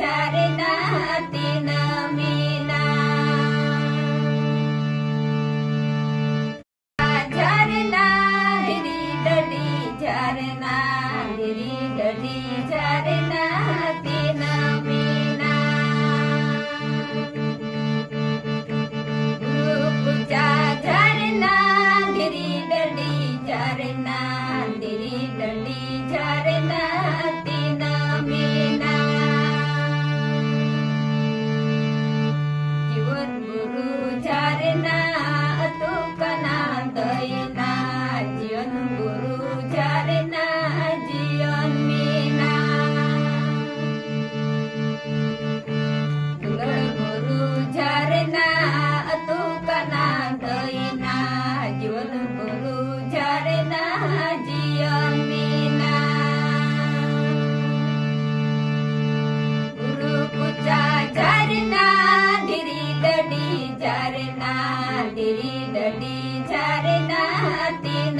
झरना तीन मीना झरना धिरी डडी झरना धिरी डडी झरना तीन मीना गुरुपूजा झरना धिरी डडी झरना धिरी डडी झरना तीन मीना जीवन गुरु झरना तुकना दयना जीवन गुरु झरना जीवन मीना गुरु झरना तुकना दयना जीवन गुरु झरना जीवन मीना गुरु पूजा झरना धिरी डडी झरना धिरी डडी झरना तीन